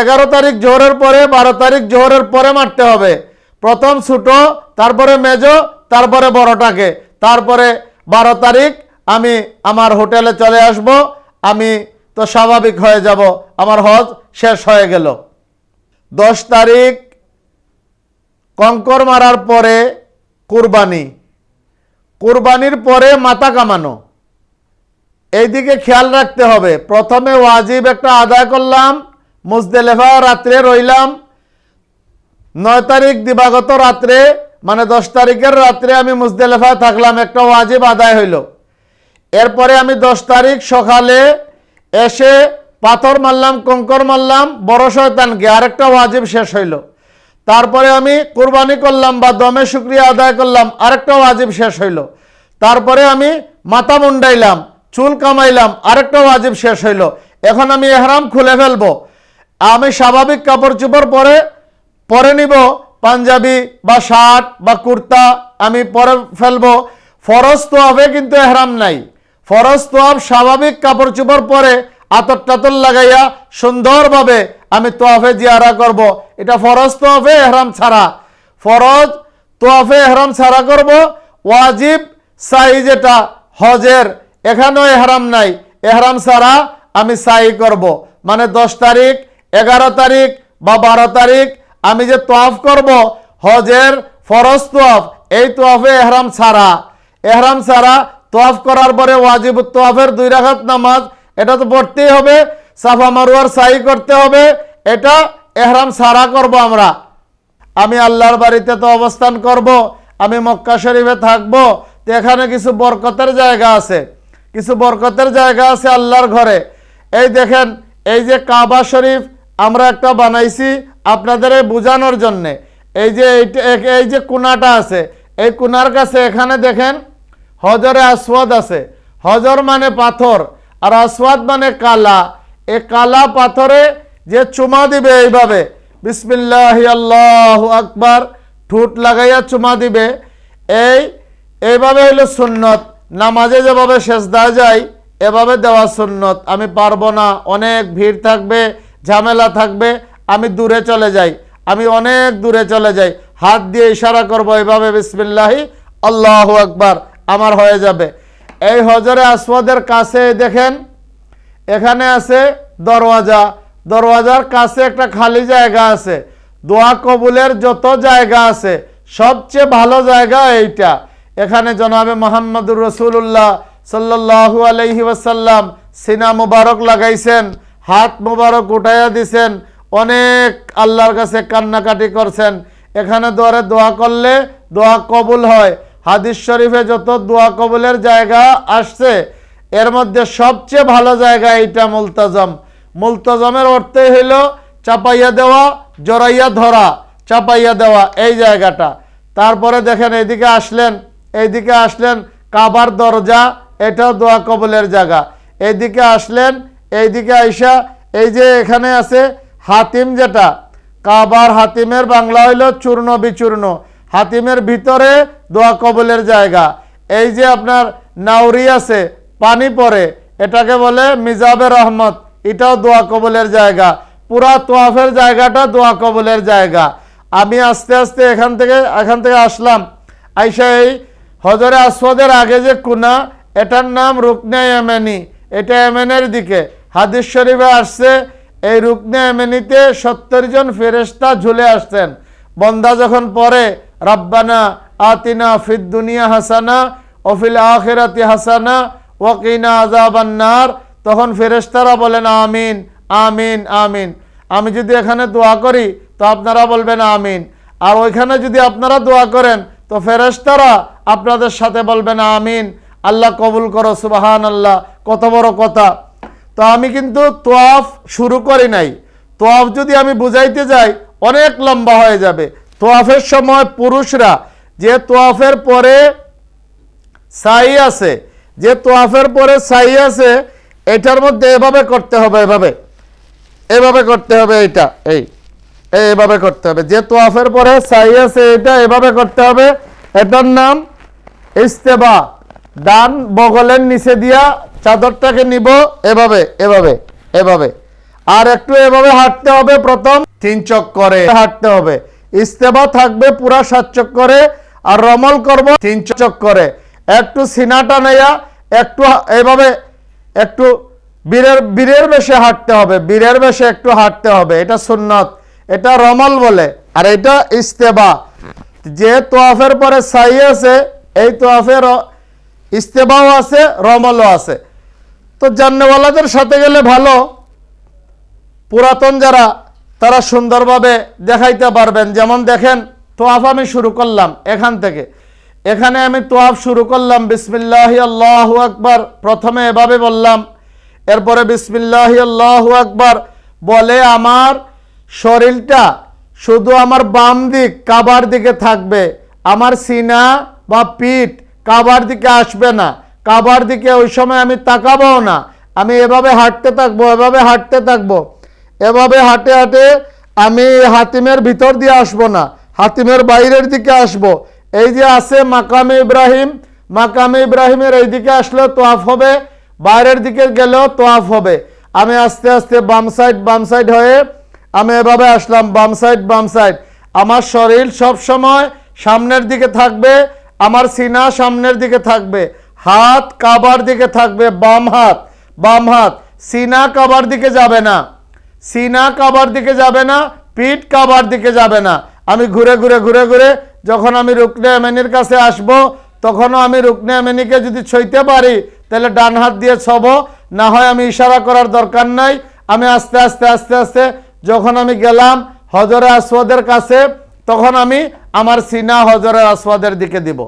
11 তারিখ জোহরের পরে, 12 তারিখ জোহরের পরে মারতে হবে। প্রথম ছোট, তারপরে মেজ, তারপরে বড়টাকে। তারপরে 12 তারিখ আমি আমার হোটেলে চলে আসব। আমি তো স্বাভাবিক হয়ে যাব, আমার হজ শেষ হয়ে গেল। 10 তারিখ কঙ্কর মারার পরে কুরবানির পরে মাথা কামানো, এইদিকে খেয়াল রাখতে হবে। প্রথমে ওয়াজিব একটা আদায় করলাম, মুজদালিফা রাত্রে রইলাম। 9 তারিখ দিবাগত রাত্রে মানে 10 তারিখের রাত্রে আমি মুজদালিফায় থাকলাম, একটা ওয়াজিব আদায় হইল। এরপরে আমি 10 তারিখ সকালে এসে পাথর মারলাম, কঙ্কর মারলাম বড় শয়তানকে, আরেকটা ওয়াজিব শেষ হইল। তারপরে আমি কুরবানি করলাম বা দমে শুকরিয়া আদায় করলাম, আরেকটা ওয়াজিব শেষ হইল। তারপরে আমি মাথা মুন্ডাইলাম, চুল কামাইলাম, আরেকটা ওয়াজিব শেষ হইল। এখন আমি এহরাম খুলে ফেলবো। আমি স্বাভাবিক কাপড় চোপড় পরে নিব, পাঞ্জাবি বা শার্ট বা কুর্তা আমি পরে ফেলবো। ফরজ তোয়াফে কিন্তু এহরাম নাই। ফরজ তোয়াফ স্বাভাবিক কাপড় চোপড় পরে আতর টাতর লাগাইয়া সুন্দরভাবে আমি তোয়াফে জিয়ারা করব। এটা ফরজ তোয়াফে এহরাম ছাড়া। ফরজ তোয়াফে এহরাম ছাড়া করব। ওয়াজিব সাই যেটা হজের, এখানেও এহরাম নাই, এহরাম ছাড়া আমি সাই করব। মানে 10 তারিখ 11 তারিখ বা 12 তারিখ আমি যে তোয়াফ করব হজের ফরজ তোয়াফ, এই তোয়াফে এহরাম ছাড়া তোয়াফ করার পরে ওয়াজিব তোয়াফের 2 রাকাত নামাজ এটা তো পড়তেই হবে, সাফা মারওয়ার সাই করতে হবে, এটা এহরাম ছাড়া করব আমরা। আমি আল্লাহর বাড়িতে তো অবস্থান করব, আমি মক্কা শরীফে থাকব, তো এখানে কিছু বরকতের জায়গা আছে, আল্লাহর ঘরে। এই দেখেন, এই যে কাবা শরীফ আমরা একটা বানাইছি আপনাদের বোঝানোর জন্যে। এই যে কোনাটা আছে, এই কোনার কাছে এখানে দেখেন হজরে আসওয়াদ আছে। হজর মানে পাথর আর আসওয়াদ মানে কালা। এই কালা পাথরে যে চুমা দিবে এইভাবে বিসমিল্লাহি আল্লাহু আকবার ঠোঁট লাগাইয়া চুমা দিবে, এইভাবে হলো সুন্নত। নামাজে যেভাবে সেজদা যায় এভাবে দেওয়া সুন্নত। আমি পারবো না, অনেক ভিড় থাকবে, ঝামেলা থাকবে, আমি দূরে চলে যাই, আমি অনেক দূরে চলে যাই, হাত দিয়ে ইশারা করব এইভাবে বিসমিল্লাহি আল্লাহু আকবার, আমার হয়ে যাবে। এই হজরে আসওয়াদের কাছে দেখেন এখানে আছে দরওয়াজার কাছে একটা খালি জায়গা আছে। দোয়া কবুলের যত জায়গা আছে সবচেয়ে ভালো জায়গা এইটা। এখানে জনাবে মুহাম্মদুর রাসূলুল্লাহ সাল্লাল্লাহু আলাইহি ওয়াসাল্লাম সিনা মুবারক লাগাইছেন, হাত মুবারক উঠাইয়া দিছেন, অনেক আল্লাহর কাছে কান্নাকাটি করছেন। এখানে দোয়া করলে দোয়া কবুল হয়। হাদিস শরীফে যত দোয়া কবুলের জায়গা আসছে এর মধ্যে সবচেয়ে ভালো জায়গা এইটা মুলতাজমের অর্থই হইল চাপাইয়া দেওয়া, জড়াইয়া ধরা, চাপাইয়া দেওয়া এই জায়গাটা। তারপরে দেখেন এইদিকে আসলেন কাবার দরজা, এটাও দোয়া কবুলের জায়গা। এইদিকে আসলেন, এইদিকে আইসা এই যে এখানে আছে হাতিম, যেটা কাবার হাতিমের বাংলা হইল চূর্ণ বিচূর্ণ, হাতিমের ভিতরে দোয়া কবুলের জায়গা। এই যে আপনার নাউরি আছে পানি পড়ে, এটাকে বলে মিজাবে রহমত, এটাও দোয়া কবুলের জায়গা। পুরা তোয়াফের জায়গাটা দোয়া কবুলের জায়গা। আমি আস্তে আস্তে এখান থেকে আসলাম, আইসা এই হজরে আসওয়াদের আগে যে কুনা, এটার নাম রুকনে ইয়েমেনি, এটা ইয়েমেনের দিকে। হাদিস শরীফে আসছে এই রুকনে ইয়েমেনিতে 70 জন ফেরেশতা ঝুলে আসছেন। বন্দা যখন পড়ে রাব্বানা আতিনা ফিদ দুনিয়া হাসানা ও ফিল আখিরাতি হাসানা ওয়া কিনা আযাবান নার, তখন ফেরেশতারা বলেন আমিন আমিন আমিন। আমি যদি এখানে দোয়া করি তো আপনারা বলবেন আমিন, আর ওইখানে যদি আপনারা দোয়া করেন তো ফেরেশতারা আপনাদের সাথে বলবেন আমিন। আল্লাহ কবুল করো, সুবহানাল্লাহ, কত বড় কথা। তো আমি কিন্তু তোয়াফ শুরু করি নাই। তোয়াফ যদি আমি বুঝাইতে যাই অনেক লম্বা হয়ে যাবে। তোয়াফের সময় পুরুষরা যে তোয়াফের পরে সাই আছে, এটার মধ্যে এভাবে করতে হবে, এভাবে করতে হবে, এইভাবে করতে হবে। যে তোয়াফের পরে সাই আছে এটা এভাবে করতে হবে। এটার নাম ইস্তেবা। ডান বগলের নিচে দিয়া চাদরটাকে নিব এভাবে, আর একটু এভাবে হাঁটতে হবে। প্রথম 3 চক্করে হাঁটতে হবে। ইস্তেবা থাকবে পুরা 7 চক্করে, আর রমল করব 3 চক্করে। একটু সিনাটা নেয়া, একটু এভাবে, একটু বীরের বেশে হাঁটতে হবে, একটু হাঁটতে হবে। এটা সুন্নত, এটা রমল বলে, আর এটা ইস্তেবা। যে তোয়াফের পরে সাই আছে এই তোয়াফের ইস্তেবাও আছে, রমলও আছে। তো জান্নেওয়ালাদের সাথে গেলে ভালো, পুরাতন যারা তারা সুন্দরভাবে দেখাইতে পারবেন। যেমন দেখেন তোয়াফ আমি শুরু করলাম এখান থেকে, এখানে আমি তোয়াফ শুরু করলাম বিসমিল্লাহি আল্লাহু আকবার, প্রথমে এভাবে বললাম, এরপরে বিসমিল্লাহি আল্লাহু আকবার বলে আমার শরীরটা শুধু আমার বাম দিক কাবার দিকে থাকবে, আমার সিনা বা পিঠ কাবার দিকে আসবে না, কাবার দিকে ওই সময় আমি তাকাবো না, আমি এভাবে হাঁটতে থাকবো, এভাবে হাঁটতে থাকবো, এভাবে হাঁটে হাঁটে আমি হাতিমের ভিতর দিয়ে আসবো না, হাতিমের বাইরের দিকে আসব। এই যে আছে মাকামে ইব্রাহিম, মাকামে ইব্রাহিমের এই দিকে আসলে তোয়াফ হবে, বাইরের দিকে গেলেও তোয়াফ হবে। আমি আস্তে আস্তে বাম সাইড হয়ে আমি এভাবে আসলাম, বাম সাইড। আমার শরীর সব সময় সামনের দিকে থাকবে, আমার সিনা সামনের দিকে থাকবে, হাত কাবার দিকে থাকবে, বাম হাত সিনা কাবার দিকে যাবে না, সিনা কাবার দিকে যাবে না, পিঠ কাবার দিকে যাবে না। আমি ঘুরে ঘুরে যখন আমি রুকনে ইয়ামানির কাছে আসব, তখনও আমি রুকনে ইয়ামানিকে যদি ছুঁইতে পারি তাহলে ডান হাত দিয়ে ছব, না হয় আমি ইশারা করার দরকার নাই। আমি আস্তে আস্তে যখন আমি গেলাম হজরে আসওয়াদের কাছে, তখন আমি আমার সিনা হজরে আসওয়াদের দিকে দিব।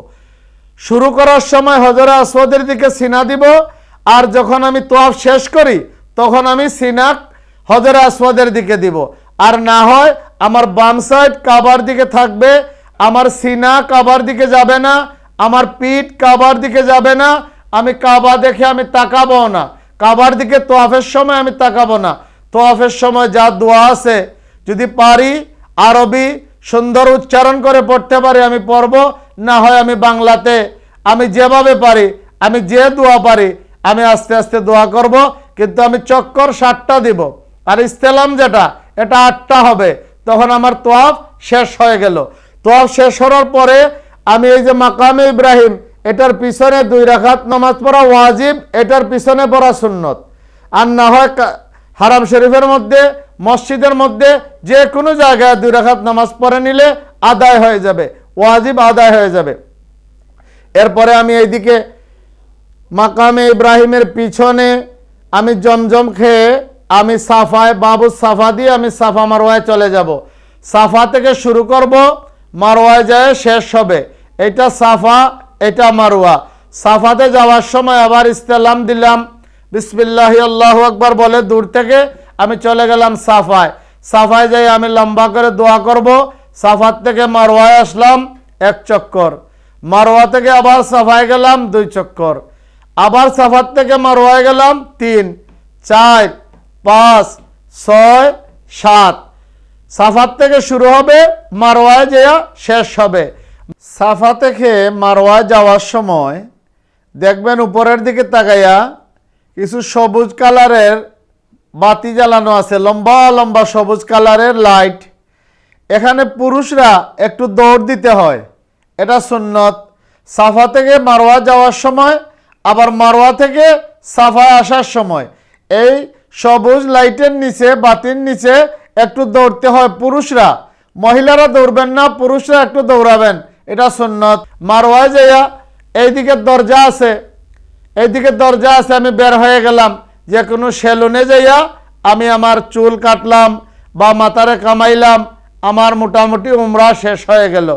শুরু করার সময় হজরে আসওয়াদের দিকে সিনা দিব, আর যখন আমি তোয়াফ শেষ করি তখন আমি সিনা হজরে আসওয়াদের দিকে দিব। আর না হয় আমার বাম সাইড কাবার দিকে থাকবে, আমার সিনা কাবার দিকে যাবে না, আমার পিঠ কাবার দিকে যাবে না, আমি কাবা দেখে আমি তাকাবো না, কাবার দিকে তোয়াফের সময় আমি তাকাবো না। তোয়াফের সময় যা দোয়া আছে যদি পারি আরবি সুন্দর উচ্চারণ করে পড়তে পারি আমি পড়ব, না হয় আমি বাংলাতে আমি যেভাবে পারি, আমি যে দোয়া পারি আমি আস্তে আস্তে দোয়া করব, কিন্তু আমি চক্কর 7টা দিব, আর ইস্তেলাম যেটা এটা 8টা হবে। তখন আমার তোয়াফ শেষ হয়ে গেল। তোয়াফ শেষ হওয়ার পরে আমি এই যে মাকামে ইব্রাহিম, এটার পিছনে 2 রাকাত নামাজ পড়া ওয়াজিব, এটার পিছনে পড়া সুন্নত। আর না হয় হারাম শরীফের মধ্যে, মসজিদের মধ্যে যে কোনো জায়গায় 2 রাকাত নামাজ পড়ে নিলে আদায় হয়ে যাবে, ওয়াজিব আদায় হয়ে যাবে। এরপরে আমি এইদিকে মাকামে ইব্রাহিমের পিছনে আমি জমজম খেয়ে আমি সাফায় বাবু সাফা দিয়ে আমি সাফা মারওয়ায় চলে যাব। সাফা থেকে শুরু করব, মারওয়ায় যায় শেষ হবে। এটা সাফা, এটা মারওয়া। সাফাতে যাওয়ার সময় আবার ইস্তেলাম দিলাম, বিসমিল্লাহি আল্লাহু আকবার বলে দূর থেকে আমি চলে গেলাম সাফায়। সাফায় যাই আমি লম্বা করে দোয়া করব। সাফার থেকে মারওয়ায় আসলাম 1 চক্কর, মারওয়া থেকে আবার সাফায় গেলাম 2 চক্কর, আবার সাফার থেকে মারওয়ায় গেলাম 3, 4, 5, 6, 7। সাফার থেকে শুরু হবে, মারওয়ায় যেয়া শেষ হবে। সাফা থেকে মারওয়ায় যাওয়ার সময় দেখবেন উপরের দিকে তাকাইয়া কিছু সবুজ কালারের বাতি জ্বালানো আছে, লম্বা লম্বা সবুজ কালারের লাইট। এখানে পুরুষরা একটু দৌড় দিতে হয়, এটা সুন্নত। সাফা থেকে মারওয়া যাওয়ার সময় আবার মারওয়া থেকে সাফায় আসার সময় এই সবুজ লাইটের নিচে, বাতির নিচে একটু দৌড়তে হয় পুরুষরা। মহিলারা দৌড়বেন না, পুরুষরা একটু দৌড়াবেন, এটা সুন্নত। মারওয়ায় যাইয়া এইদিকে দরজা আছে, এইদিকে দরজা আছে, আমি বের হয়ে গেলাম। যে কোনো সেলুনে যাইয়া আমি আমার চুল কাটলাম বা মাথারে কামাইলাম, আমার মোটামুটি উমরা শেষ হয়ে গেল।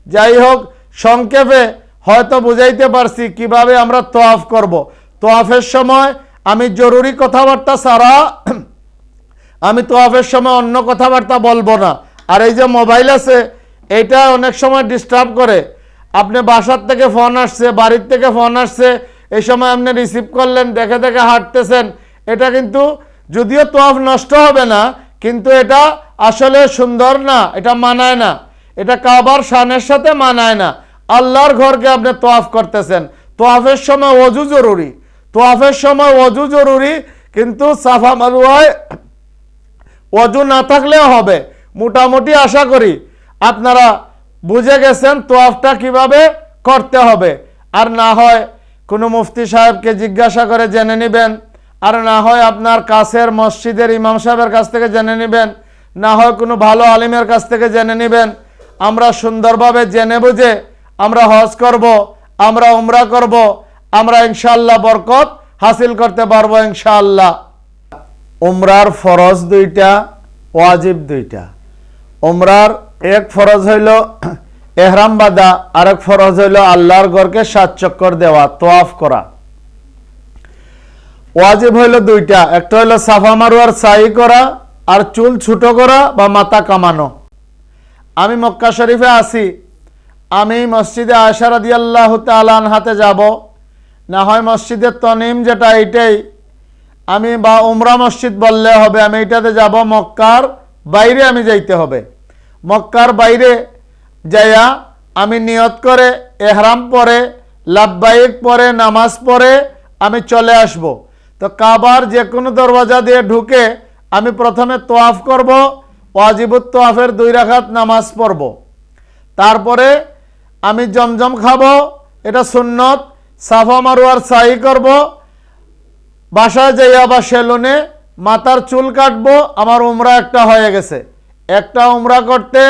যাই হোক, সংক্ষেপে হয়তো বুঝাইতে পারছি কিভাবে আমরা তোয়াফ করব। তোয়াফের সময় আমি জরুরি কথাবার্তা ছাড়া আমি তোয়াফের সময় অন্য কথাবার্তা বলবো না। আর এই যে মোবাইল আছে, এটা অনেক সময় ডিস্টার্ব করে। আপনি বাসার থেকে ফোন আসছে, বাড়ির থেকে ফোন আসছে, এই সময় আপনি রিসিভ করলেন, দেখে দেখে হাঁটতেছেন, এটা কিন্তু যদিও তোয়াফ নষ্ট হবে না, কিন্তু এটা আসলে সুন্দর না, এটা মানায় না, এটা কাবার শানের সাথে মানায় না। আল্লাহর ঘরকে আপনি তোয়াফ করতেছেন, তোয়াফের সময় ওযু জরুরি, তোয়াফের সময় ওযু জরুরি, কিন্তু সাফা মারওয়ায় ওযু না থাকলেও হবে। মোটামুটি আশা করি আপনারা বুঝে গেছেন তোয়াফটা কিভাবে করতে হবে। আর না হয় কোনো মুফতি সাহেবকে জিজ্ঞাসা করে জেনে নেবেন, আর না হয় আপনার কাছের মসজিদের ইমাম সাহেবের কাছ থেকে জেনে নেবেন, না হয় কোনো ভালো আলিমের কাছ থেকে জেনে নেবেন। আমরা সুন্দরভাবে জেনে বুঝে আমরা হজ করব, আমরা উমরা করব, আমরা ইনশাআল্লাহ বরকত হাসিল করতে পারবো ইনশাআল্লাহ। উমরার ফরজ 2টা, ওয়াজিব 2টা। উমরার এক ফরজ হইল এহরাম বাঁধা, আরেক ফরজ হইল আল্লাহর ঘরকে 7 চক্কর দেওয়া, তোয়াফ করা। ওয়াজিব হইল 2টা, একটা হইল সাফা মারওয়ার সাই করা, আর চুল ছোট করা বা মাথা কামানো। আমি মক্কা শরীফে আছি, আমি মসজিদে আয়েশা রাদিয়াল্লাহু তাআলা আনহাতে যাব, না হয় মসজিদের তনিম যেটা এইটাই আমি বা উমরা মসজিদ বললে হবে, আমি এটাতে যাব, মক্কার বাইরে আমি যাইতে হবে। মক্কার বাইরে যাইয়া আমি নিয়ত করে এহরাম পরে লাব্বাইক পরে নামাজ পড়ে আমি চলে আসব। তো কাবার যে কোনো দরওয়াজা দিয়ে ঢুকে আমি প্রথমে তোয়াফ করব, ওয়াজিবুত তোয়াফের 2 রাকাত নামাজ পড়ব। তারপরে আমি জমজম খাবো, এটা সুন্নত। সাফা মারওয়ার সাই করব, বাসায় যাইয়া বা সেলুনে মাথার চুল কাটবো, আমার উমরা একটা হয়ে গেছে। একটা উমরা করতে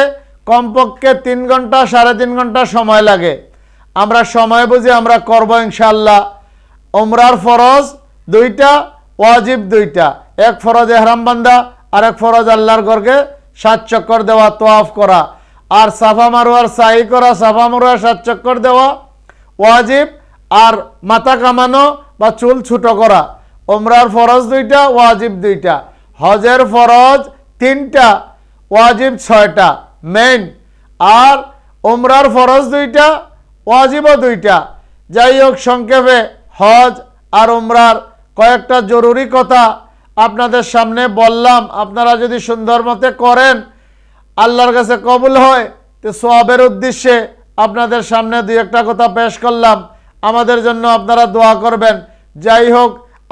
কমপক্ষে 3 ঘন্টা 3.5 ঘন্টা সময় লাগে। আমরা সময় বুঝে আমরা করব ইনশাআল্লাহ। উমরার ফরজ 2টা, ওয়াজিব 2টা। এক ফরজ ইহরাম বান্ধা, আর এক ফরজ আল্লাহর ঘরকে 7 চক্কর দেওয়া, তোয়াফ করা। আর সাফা মারওয়ার সাই করা, সাফা মারওয়ার 7 চক্কর দেওয়া ওয়াজিব। আর মাথা কামানো বা চুল ছোট করা। উমরার ফরজ 2টা, ওয়াজিব 2টা। হজের ফরজ 3টা, ওয়াজিব 6টা মেইন। আর উমরার ফরজ 2টা, ওয়াজিবও 2টা। যাই হোক, সংক্ষেপে হজ আর উমরার কয়েকটা জরুরি কথা আপনাদের সামনে বললাম। আপনারা যদি সুন্দর মতে করেন, আল্লাহর কাছে কবুল হয়, তো সওয়াবের উদ্দেশ্যে আপনাদের সামনে 2-1টা কথা পেশ করলাম। আমাদের জন্য আপনারা দোয়া করবেন। যাই হোক,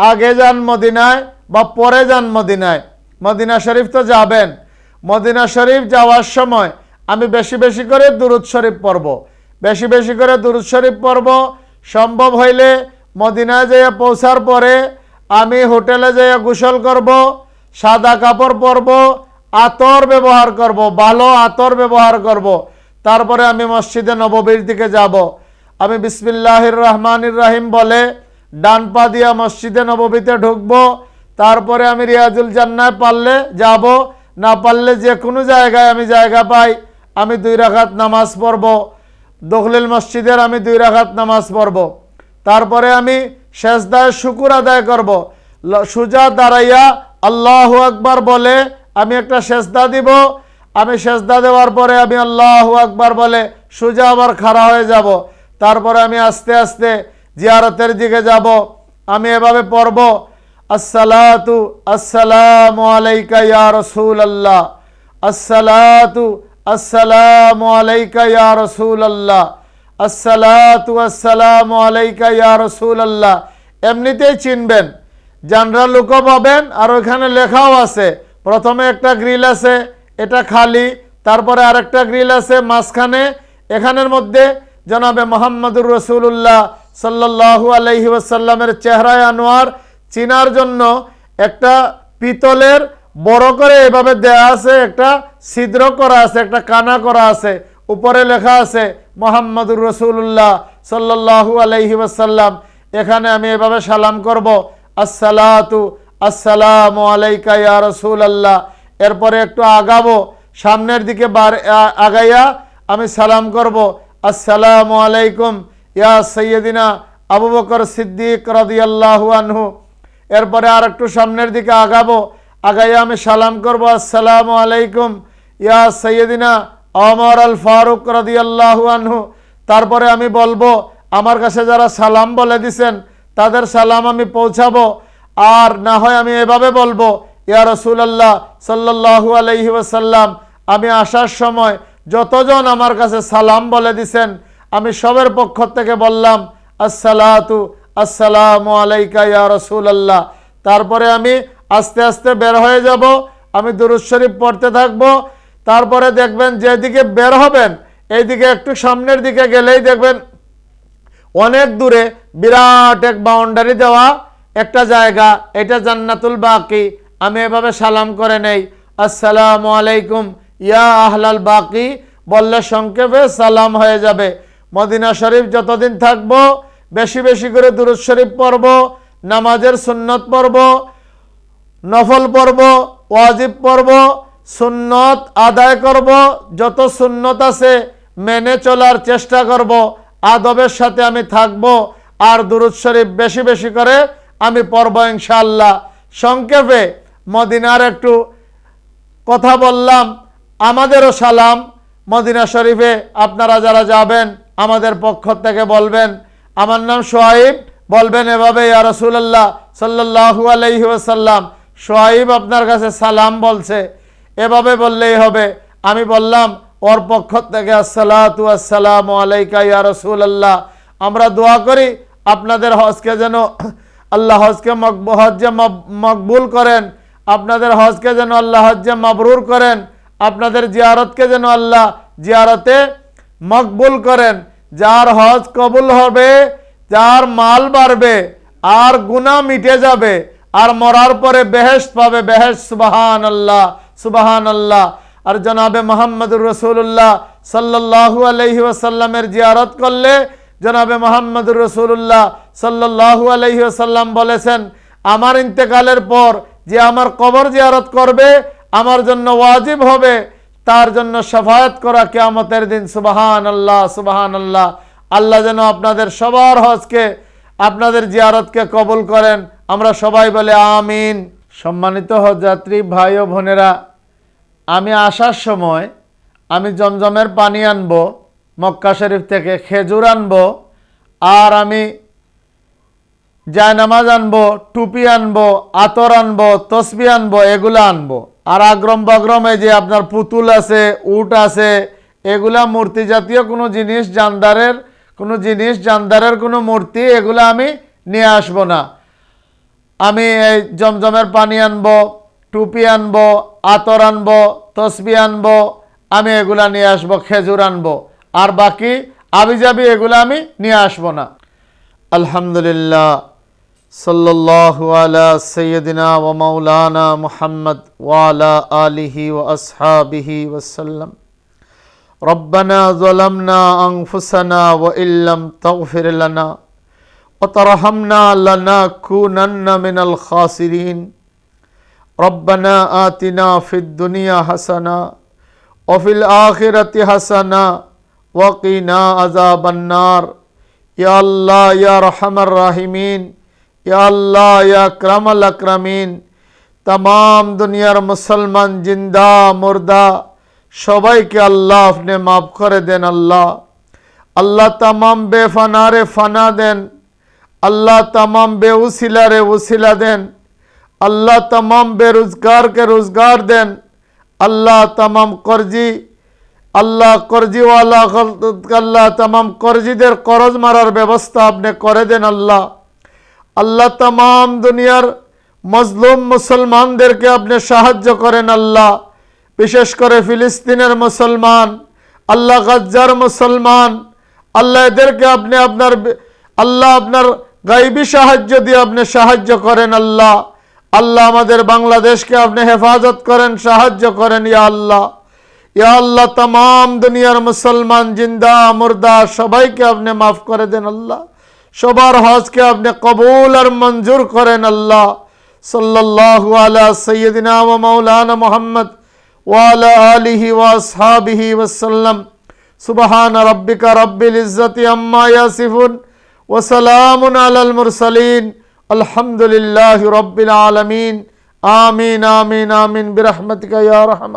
আগে যান মদিনায় বা পরে যান মদিনায়, মদিনা শরীফ তো যাবেন। মদিনা শরীফ যাওয়ার সময় আমি বেশি বেশি করে দুরূদ শরীফ পড়ব, বেশি বেশি করে দুরূদ শরীফ পড়ব। সম্ভব হইলে মদিনায় যেয়ে পৌঁছার পরে আমি হোটেলে যেয়ে গোসল করব, সাদা কাপড় পরব, আতর ব্যবহার করব, ভালো আতর ব্যবহার করব। তারপরে আমি মসজিদে নববীর দিকে যাব। আমি বিসমিল্লাহির রহমানির রহিম বলে ডান পা দিয়া মসজিদে নববীতে ঢুকবো। তারপরে আমি রিয়াজুল জান্নায় পারলে যাব, না পারলে যে কোনো জায়গায় আমি জায়গা পাই আমি 2 রাকাত নামাজ পড়ব। দখলিল মসজিদের আমি 2 রাকাত নামাজ পড়ব। তারপরে আমি সেজদায় শুকুর আদায় করব। সুজা দাঁড়াইয়া আল্লাহু আকবার বলে আমি একটা সেজদা দিব। আমি সেজদা দেওয়ার পরে আমি আল্লাহু আকবার বলে সুজা আবার খাড়া হয়ে যাব। তারপরে আমি আস্তে আস্তে জিয়ারতের দিকে যাব। আমি এভাবে পড়ব, আসসালাতু আসসালামু আলাইকা ইয়া রাসূলুল্লাহ, আসসালাতু আসসালামু আলাইকা ইয়া রাসূলুল্লাহ, আসসালাতু আসসালামু আলাইকা ইয়া রাসূলুল্লাহ। এমনিতেই চিনবেন, জানরা লোকও পাবেন। আর ওইখানে লেখাও আছে, প্রথমে একটা গ্রিল আছে, এটা খালি, তারপরে আরেকটা গ্রিল আছে মাঝখানে। এখানের মধ্যে জনাবে মুহাম্মদুর রাসূলুল্লাহ সাল্লাল্লাহু আলাইহি ওয়াসাল্লামের চেহারায় আনোয়ার চিনার জন্য একটা পিতলের বড় করে এভাবে দেয়া আছে, একটা ছিদ্র করা আছে, একটা কানা করা আছে। উপরে লেখা আছে মুহাম্মদুর রাসূলুল্লাহ সাল্লাল্লাহু আলাইহি ওয়াসাল্লাম। এখানে আমি এভাবে সালাম করব, আসসালাতু আসসালামু আলাইকা ইয়া রাসূলুল্লাহ। এরপরে একটু আগাবো, সামনের দিকে আগাইয়া আমি সালাম করব, আসসালামু আলাইকুম ইয়া সাইয়্যিদিনা আবু বকর সিদ্দিক রাদিয়াল্লাহু আনহু। এরপরে আর একটু সামনের দিকে আগাবো, আগাইয়া আমি সালাম করব, আসসালামু আলাইকুম ইয়া সাইয়্যিদিনা ওমর আল ফারুক রাদিয়াল্লাহু আনহু। তারপরে আমি বলবো, আমার কাছে যারা সালাম বলে দিছেন তাদের সালাম আমি পৌঁছাবো। আর না হয় আমি এভাবে বলবো, ইয়া রাসূলুল্লাহ সাল্লাল্লাহু আলাইহি ওয়াসাল্লাম, আমি আসার সময় যতজন আমার কাছে সালাম বলে দিছেন আমি সবার পক্ষ থেকে বললাম আসসালাতু আসসালামু আলাইকা ইয়া রাসূলুল্লাহ। তারপরে আমি আস্তে আস্তে বের হয়ে যাব, আমি দুরূদ শরীফ পড়তে থাকব। তারপরে দেখবেন যেদিকে বের হবেন এইদিকে একটু সামনের দিকে গেলেই দেখবেন অনেক দূরে বিরাট এক বাউন্ডারি দেওয়া একটা জায়গা, এটা জান্নাতুল বাকি। আমি এভাবে সালাম করে নেই, আসসালামু আলাইকুম ইয়া আহলাল বাকি বললে সংক্ষেপে সালাম হয়ে যাবে। মদিনা শরীফ যতদিন থাকবো বেশি বেশি করে দুরূদ শরীফ পড়ব, নামাজের সুন্নত পড়ব, নফল পড়ব, ওয়াজিব পড়ব, সুন্নত আদায় করব, যত সুন্নত আছে মেনে চলার চেষ্টা করব, আদবের সাথে আমি থাকব। আর দুরূদ শরীফ বেশি বেশি করে আমি পড়ব ইনশাআল্লাহ। সংক্ষেপে মদিনার একটু কথা বললাম। আমাদেরও সালাম মদিনা শরীফে আপনারা যারা যাবেন আমাদের পক্ষ থেকে বলবেন। আমার নাম সোহাইব, বলবেন এভাবে, ইয়া রাসূলুল্লাহ সাল্লাল্লাহু আলাইহি ওয়াসাল্লাম, শুআইব আপনার কাছে সালাম বলছে, এভাবে বললেই হবে। আমি বললাম ওর পক্ষ থেকে আসসালাতু আসসালামু আলাইকা ইয়া রাসূলুল্লাহ, আমরা দোয়া করি আপনাদের হজকে যেন আল্লাহ হজকে মকবুল করেন, আপনাদের হজকে যেন আল্লাহ হজ্জে মাবরুর করেন, আপনাদের জিয়ারতকে যেন আল্লাহ জিয়ারতে মকবুল করেন। যার হজ কবুল হবে, যার মাল বাড়বে, আর গুনাহ মিটে যাবে, আর মরার পরে বেহেশত পাবে, বেহেশত। সুবহানাল্লাহ, সুবহানাল্লাহ। আর জনাবে মুহাম্মদুর রাসূলুল্লাহ সাল্লাল্লাহু আলাইহি ওয়াসাল্লামের জিয়ারত করলে জনাবে মুহাম্মদুর রাসূলুল্লাহ সাল্লাল্লাহু আলাইহি ওয়াসাল্লাম বলেছেন, আমার ইন্তেকালের পর যে আমার কবর জিয়ারত করবে আমার জন্য ওয়াজিব হবে তার জন্য শাফায়াত করা কিয়ামতের দিন। সুবহানাল্লাহ, সুবহানাল্লাহ। আল্লাহ যেন আপনাদের সবার হজকে, আপনাদের জিয়ারতকে কবুল করেন, আমরা সবাই বলে আমিন। সম্মানিত হজযাত্রী ভাই ও বোনেরা, আমি আসার সময় আমি জমজমের পানি আনবো মক্কা শরীফ থেকে, খেজুর আনবো, আর আমি জায়নামাজ আনবো, টুপি আনবো, আতর আনবো, তসবি আনবো, এগুলো আনবো। আর আগ্রম বাগ্রমে যে আপনার পুতুল আছে, উট আছে, এগুলা মূর্তি জাতীয় কোনো জিনিস, জানদারের কোনো মূর্তি, এগুলো আমি নিয়ে আসবো না। আমি এই জমজমের পানি আনবো, টুপি আনবো, আতর আনবো, তসবি আনবো, আমি এগুলা নিয়ে আসবো, খেজুর আনবো, আর বাকি আবিজাবি এগুলো আমি নিয়ে আসবো না। আলহামদুলিল্লাহ, সাল্লাল্লাহু আলা সাইয়্যিদিনা ওয়া মাওলানা মুহাম্মদ ওয়া আলা আলিহি ওয়া আসহাবিহি ওয়াসাল্লাম। রব্বানা যালামনা আনফুসানা ওয়া ইল্লাম তাগফির লানা ওয়া তারহামনা লানাকুনান্না মিনাল খাসিরিন। রব্বানা আতিনা ফিদ দুনিয়া হাসানা ওয়া ফিল আখিরাতি হাসানা ওয়া কিনা আযাবান নার। ইয়া আল্লাহ, ইয়া আরহামার রাহিমিন, ইয়া আল্লাহ, ইয়া আকরামাল আকরামিন, तमाम দুনিয়ার মুসলমান জিন্দা মুর্দা সবাইকে আল্লাহ আপনি মাফ করে দেন। আল্লাহ, আল্লাহ तमाम বেফানারে ফানা দেন, আল্লাহ तमाम বেউসিলারে উসিলা দেন, আল্লাহ तमाम বেরোজগারকে রোজগার দেন, আল্লাহ तमाम কর্জি, আল্লাহ কর্জিওয়ালা, আল্লাহ तमाम কর্জিদের করজ মারার ব্যবস্থা আপনি করে দেন। আল্লাহ, আল্লাহ तमाम দুনিয়ার মজলুম মুসলমানদেরকে আপনি সাহায্য করেন। আল্লাহ, বিশেষ করে ফিলিস্তিনের মুসলমান, আল্লাহ গাজ্জার মুসলমান, আল্লাহ এদেরকে আপনি আপনার গায়বী সাহায্য দিয়ে আপনি সাহায্য করেন। আল্লাহ, আল্লাহ আমাদের বাংলাদেশকে আপনি হেফাজত করেন, সাহায্য করেন। ইয়া আল্লাহ, ইয়া আল্লাহ, तमाम দুনিয়ার মুসলমান জিন্দা মুর্দা সবাইকে আপনি মাফ করে দেন। আল্লাহ, সবার হজকে আপনি কবুল আর মঞ্জুর করেন। আল্লাহ, সাল্লাল্লাহু আলা সাইয়্যিদিনা ওয়া মাওলানা মুহাম্মদ ওয়া আলা আলিহি ওয়া আসহাবিহি ওয়াসাল্লাম। সুবহান রাব্বিকা রাব্বিল ইজ্জাতি আম্মা ইয়াসিফুন ওয়া সালামুন আলাল মুরসালিন আলহামদুলিল্লাহি রাব্বিল আলামিন। আমিন, আমিন, আমিন বিরহমাতিকা ইয়া আরহাম।